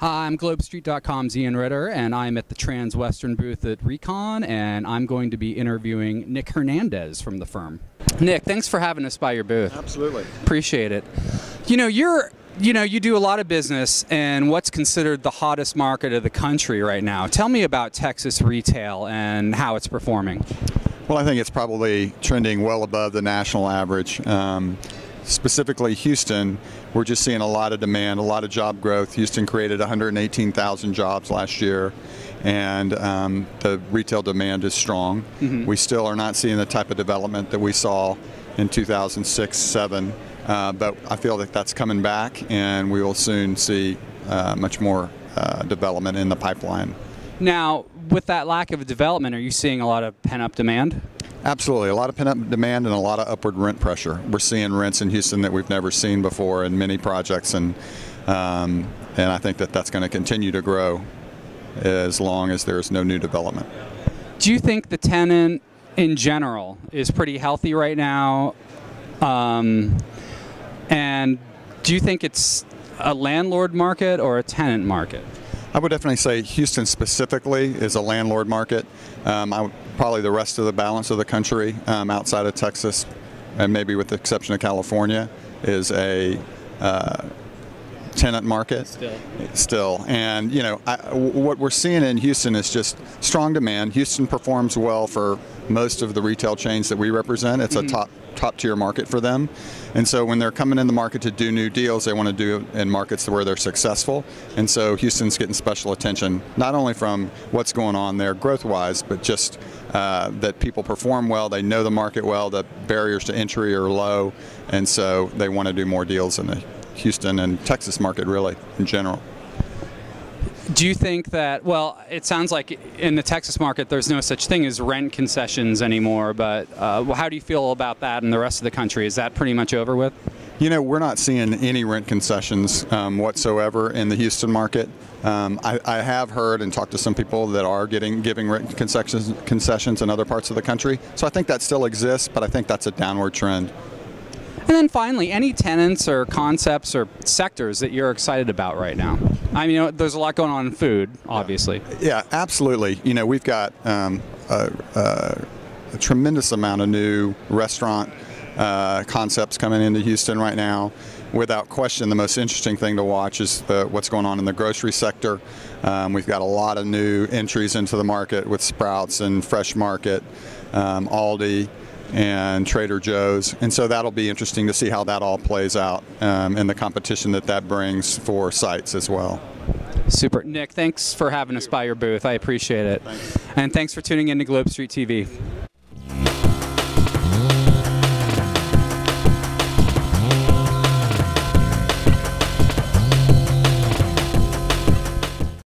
Hi, I'm GlobeStreet.com's Ian Ritter, and I'm at the Transwestern booth at RECon, and I'm going to be interviewing Nick Hernandez from the firm. Nick, thanks for having us by your booth. Absolutely. Appreciate it. You do a lot of business in what's considered the hottest market of the country right now. Tell me about Texas retail and how it's performing. Well, I think it's probably trending well above the national average. Specifically Houston, we're just seeing a lot of demand, a lot of job growth. Houston created 118,000 jobs last year, and the retail demand is strong. Mm-hmm. We still are not seeing the type of development that we saw in 2006-07, but I feel that that's coming back, and we will soon see much more development in the pipeline. Now, with that lack of development, are you seeing a lot of pent-up demand? Absolutely. A lot of pent-up demand and a lot of upward rent pressure. We're seeing rents in Houston that we've never seen before in many projects, and I think that that's going to continue to grow as long as there's no new development. Do you think the tenant in general is pretty healthy right now? And do you think it's a landlord market or a tenant market? I would definitely say Houston specifically is a landlord market. Probably the rest of the balance of the country outside of Texas, and maybe with the exception of California, is a tenant market. Still. And what we're seeing in Houston is just strong demand. Houston performs well for most of the retail chains that we represent. It's a top tier market for them. And so when they're coming in the market to do new deals, they want to do it in markets where they're successful. And so Houston's getting special attention, not only from what's going on there growth-wise, but just that people perform well, they know the market well, the barriers to entry are low, and so they want to do more deals in the Houston and Texas market really in general. Do you think that, well, it sounds like in the Texas market there's no such thing as rent concessions anymore, but how do you feel about that in the rest of the country? Is that pretty much over with? We're not seeing any rent concessions whatsoever in the Houston market. I have heard and talked to some people that are giving rent concessions in other parts of the country. So I think that still exists, but I think that's a downward trend. And then finally, any tenants or concepts or sectors that you're excited about right now? I mean, there's a lot going on in food, obviously. Yeah, absolutely. We've got a tremendous amount of new restaurant concepts coming into Houston right now. Without question, the most interesting thing to watch is what's going on in the grocery sector. We've got a lot of new entries into the market with Sprouts and Fresh Market, Aldi, and Trader Joe's, and so that'll be interesting to see how that all plays out and the competition that brings for sites as well. Super. Nick, thanks for having us by your booth. I appreciate it. Thanks. And thanks for tuning in to Globe Street TV.